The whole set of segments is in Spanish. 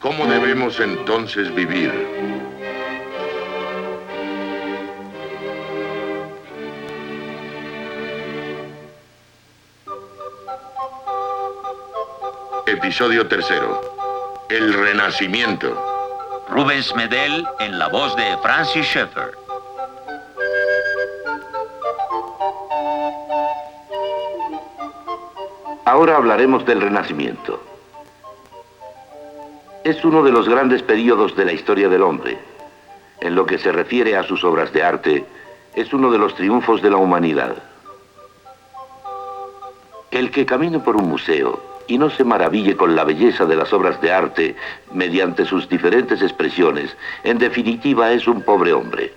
¿Cómo debemos entonces vivir? Episodio tercero. El Renacimiento. Rubens Medel en la voz de Francis Schaeffer. Ahora hablaremos del Renacimiento. Es uno de los grandes períodos de la historia del hombre. En lo que se refiere a sus obras de arte, es uno de los triunfos de la humanidad. El que camine por un museo y no se maraville con la belleza de las obras de arte mediante sus diferentes expresiones, en definitiva es un pobre hombre.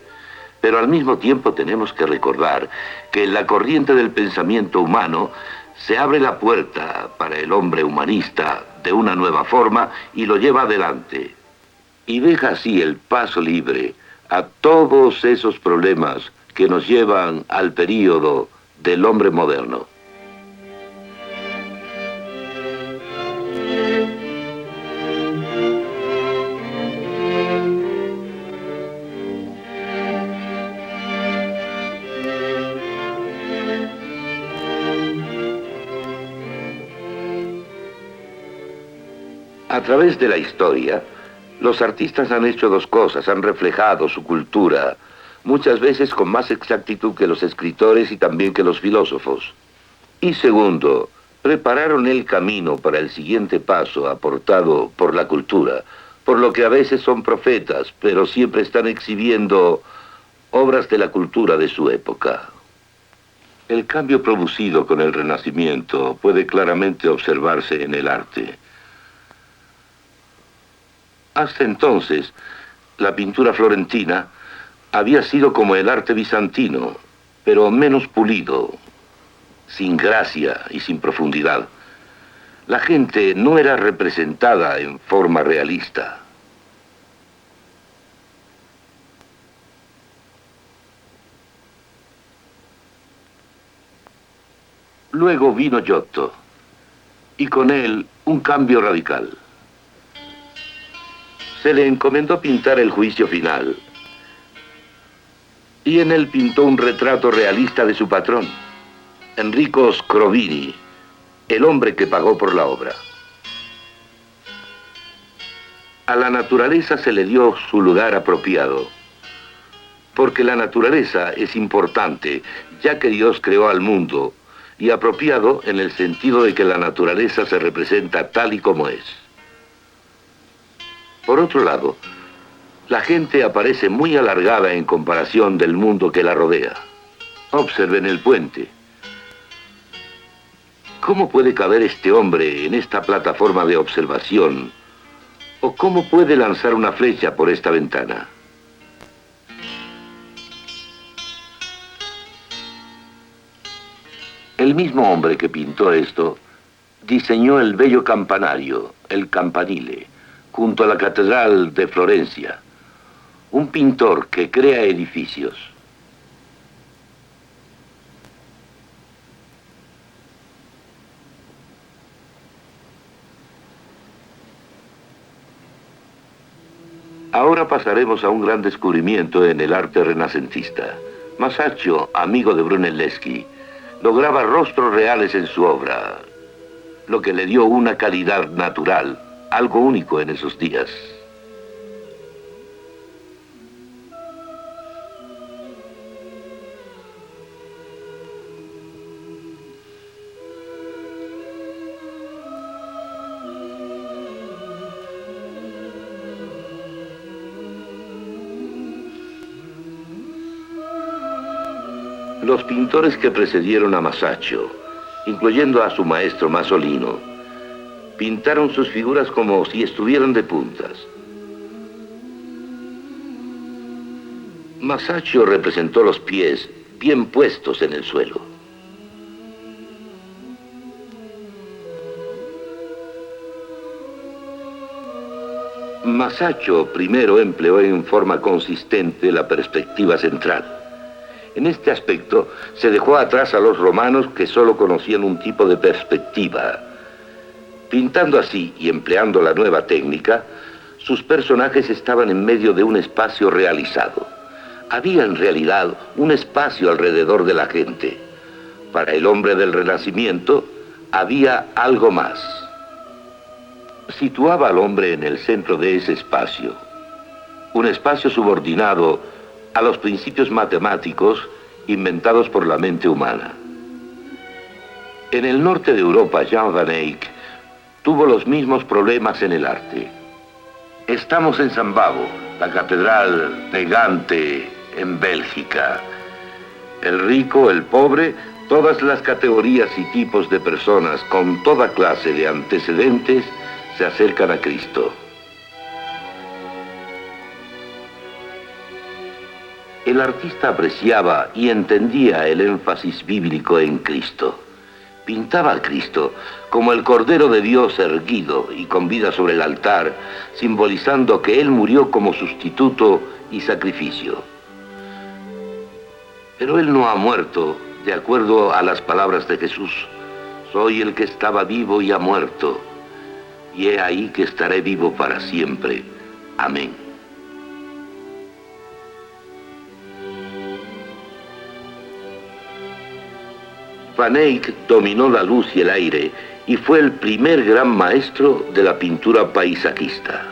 Pero al mismo tiempo tenemos que recordar que en la corriente del pensamiento humano se abre la puerta para el hombre humanista de una nueva forma y lo lleva adelante. Y deja así el paso libre a todos esos problemas que nos llevan al período del hombre moderno. A través de la historia, los artistas han hecho dos cosas, han reflejado su cultura, muchas veces con más exactitud que los escritores y también que los filósofos. Y segundo, prepararon el camino para el siguiente paso aportado por la cultura, por lo que a veces son profetas, pero siempre están exhibiendo obras de la cultura de su época. El cambio producido con el Renacimiento puede claramente observarse en el arte. Hasta entonces, la pintura florentina había sido como el arte bizantino, pero menos pulido, sin gracia y sin profundidad. La gente no era representada en forma realista. Luego vino Giotto, y con él un cambio radical. Se le encomendó pintar el juicio final, y en él pintó un retrato realista de su patrón, Enrico Scrovini, el hombre que pagó por la obra. A la naturaleza se le dio su lugar apropiado, porque la naturaleza es importante, ya que Dios creó al mundo, y apropiado en el sentido de que la naturaleza se representa tal y como es. Por otro lado, la gente aparece muy alargada en comparación del mundo que la rodea. Observen el puente. ¿Cómo puede caber este hombre en esta plataforma de observación? ¿O cómo puede lanzar una flecha por esta ventana? El mismo hombre que pintó esto diseñó el bello campanario, el campanile, junto a la Catedral de Florencia, un pintor que crea edificios. Ahora pasaremos a un gran descubrimiento en el arte renacentista. Masaccio, amigo de Brunelleschi, lograba rostros reales en su obra, lo que le dio una calidad natural, algo único en esos días. Los pintores que precedieron a Masaccio, incluyendo a su maestro Masolino, pintaron sus figuras como si estuvieran de puntas. Masaccio representó los pies bien puestos en el suelo. Masaccio primero empleó en forma consistente la perspectiva central. En este aspecto se dejó atrás a los romanos que solo conocían un tipo de perspectiva. Pintando así y empleando la nueva técnica, sus personajes estaban en medio de un espacio realizado. Había en realidad un espacio alrededor de la gente. Para el hombre del Renacimiento había algo más. Situaba al hombre en el centro de ese espacio. Un espacio subordinado a los principios matemáticos inventados por la mente humana. En el norte de Europa, Jan van Eyck tuvo los mismos problemas en el arte. Estamos en San Bavo, la catedral de Gante en Bélgica. El rico, el pobre, todas las categorías y tipos de personas con toda clase de antecedentes se acercan a Cristo. El artista apreciaba y entendía el énfasis bíblico en Cristo. Pintaba a Cristo como el Cordero de Dios erguido y con vida sobre el altar, simbolizando que Él murió como sustituto y sacrificio. Pero Él no ha muerto, de acuerdo a las palabras de Jesús. Soy el que estaba vivo y ha muerto, y he ahí que estaré vivo para siempre. Amén. Van Eyck dominó la luz y el aire y fue el primer gran maestro de la pintura paisajista.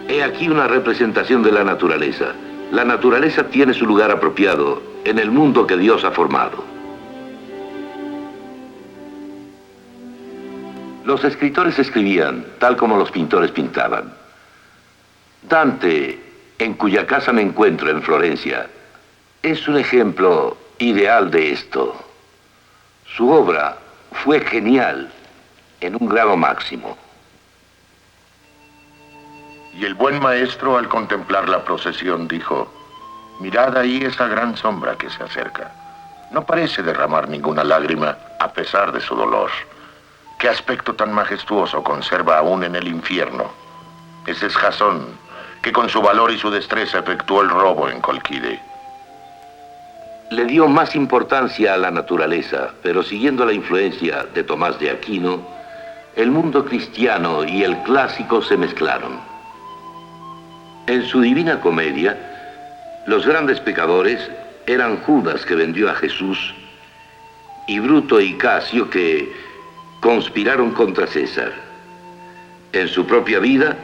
He aquí una representación de la naturaleza. La naturaleza tiene su lugar apropiado en el mundo que Dios ha formado. Los escritores escribían tal como los pintores pintaban. Dante, en cuya casa me encuentro en Florencia, es un ejemplo ideal de esto. Su obra fue genial en un grado máximo. Y el buen maestro, al contemplar la procesión, dijo: mirad ahí esa gran sombra que se acerca. No parece derramar ninguna lágrima a pesar de su dolor. ¿Qué aspecto tan majestuoso conserva aún en el infierno? Ese es Jasón, que con su valor y su destreza efectuó el robo en Colquide. Le dio más importancia a la naturaleza, pero siguiendo la influencia de Tomás de Aquino, el mundo cristiano y el clásico se mezclaron. En su Divina Comedia, los grandes pecadores eran Judas, que vendió a Jesús, y Bruto y Casio, que conspiraron contra César. En su propia vida,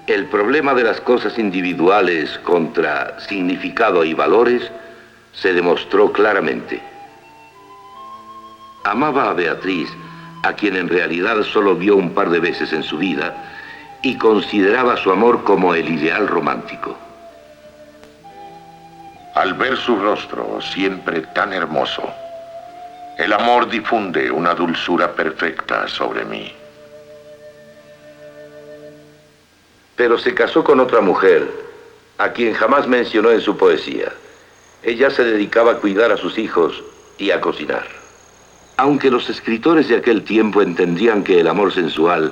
el problema de las cosas individuales contra significado y valores se demostró claramente. Amaba a Beatriz, a quien en realidad solo vio un par de veces en su vida, y consideraba su amor como el ideal romántico. Al ver su rostro, siempre tan hermoso, el amor difunde una dulzura perfecta sobre mí. Pero se casó con otra mujer, a quien jamás mencionó en su poesía. Ella se dedicaba a cuidar a sus hijos y a cocinar. Aunque los escritores de aquel tiempo entendían que el amor sensual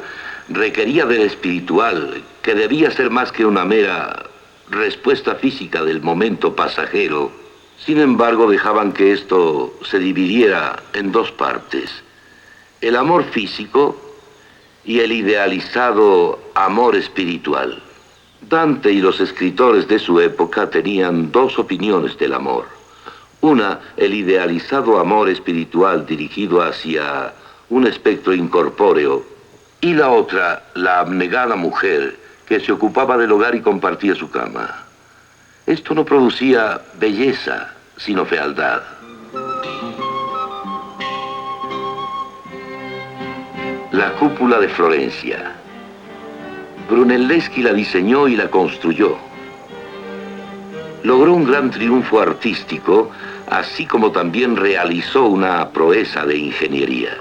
requería del espiritual, que debía ser más que una mera respuesta física del momento pasajero, sin embargo dejaban que esto se dividiera en dos partes: el amor físico y el idealizado amor espiritual. Dante y los escritores de su época tenían dos opiniones del amor. Una, el idealizado amor espiritual dirigido hacia un espectro incorpóreo, y la otra, la abnegada mujer que se ocupaba del hogar y compartía su cama. Esto no producía belleza, sino fealdad. La cúpula de Florencia. Brunelleschi la diseñó y la construyó. Logró un gran triunfo artístico, así como también realizó una proeza de ingeniería.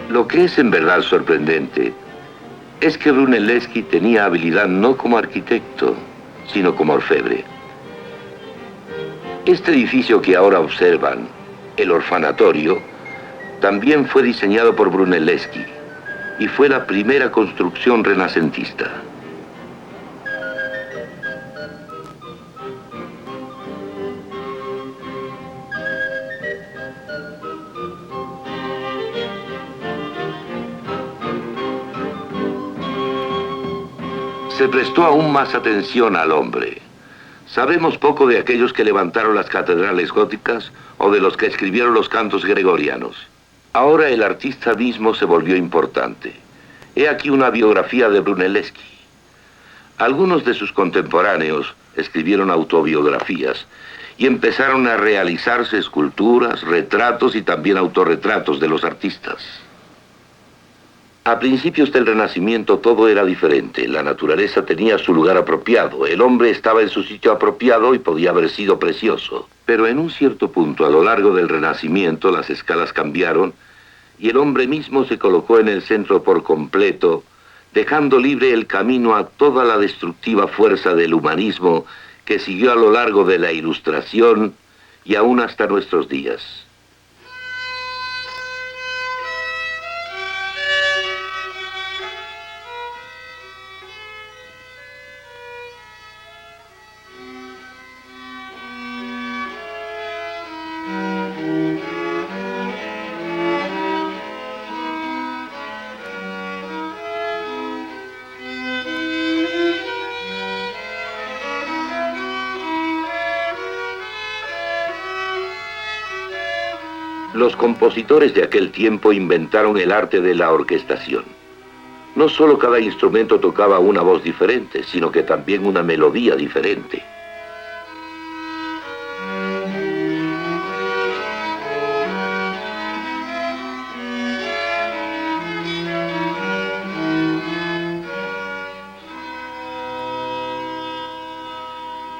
Lo que es en verdad sorprendente es que Brunelleschi tenía habilidad no como arquitecto, sino como orfebre. Este edificio que ahora observan el orfanatorio, también fue diseñado por Brunelleschi y fue la primera construcción renacentista. Se prestó aún más atención al hombre. Sabemos poco de aquellos que levantaron las catedrales góticas o de los que escribieron los cantos gregorianos. Ahora el artista mismo se volvió importante. He aquí una biografía de Brunelleschi. Algunos de sus contemporáneos escribieron autobiografías y empezaron a realizarse esculturas, retratos y también autorretratos de los artistas. A principios del Renacimiento todo era diferente. La naturaleza tenía su lugar apropiado. El hombre estaba en su sitio apropiado y podía haber sido precioso. Pero en un cierto punto, a lo largo del Renacimiento, las escalas cambiaron y el hombre mismo se colocó en el centro por completo, dejando libre el camino a toda la destructiva fuerza del humanismo que siguió a lo largo de la Ilustración y aún hasta nuestros días. Los compositores de aquel tiempo inventaron el arte de la orquestación. No solo cada instrumento tocaba una voz diferente, sino que también una melodía diferente.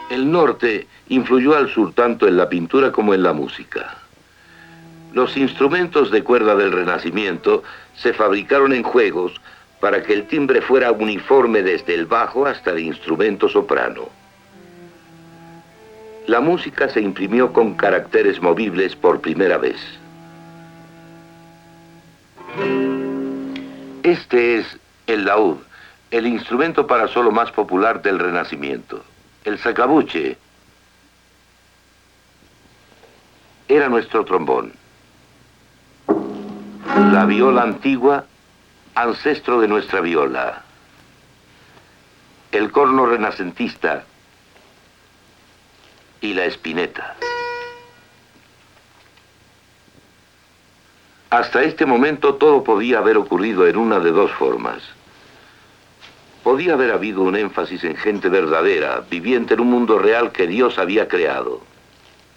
El norte influyó al sur tanto en la pintura como en la música. Los instrumentos de cuerda del Renacimiento se fabricaron en juegos para que el timbre fuera uniforme desde el bajo hasta el instrumento soprano. La música se imprimió con caracteres movibles por primera vez. Este es el laúd, el instrumento para solo más popular del Renacimiento. El sacabuche era nuestro trombón. La viola antigua, ancestro de nuestra viola. El corno renacentista y la espineta. Hasta este momento todo podía haber ocurrido en una de dos formas. Podía haber habido un énfasis en gente verdadera, viviente en un mundo real que Dios había creado,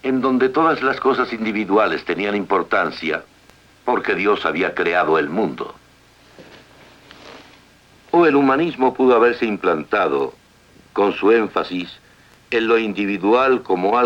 en donde todas las cosas individuales tenían importancia, porque Dios había creado el mundo. O el humanismo pudo haberse implantado, con su énfasis, en lo individual como algo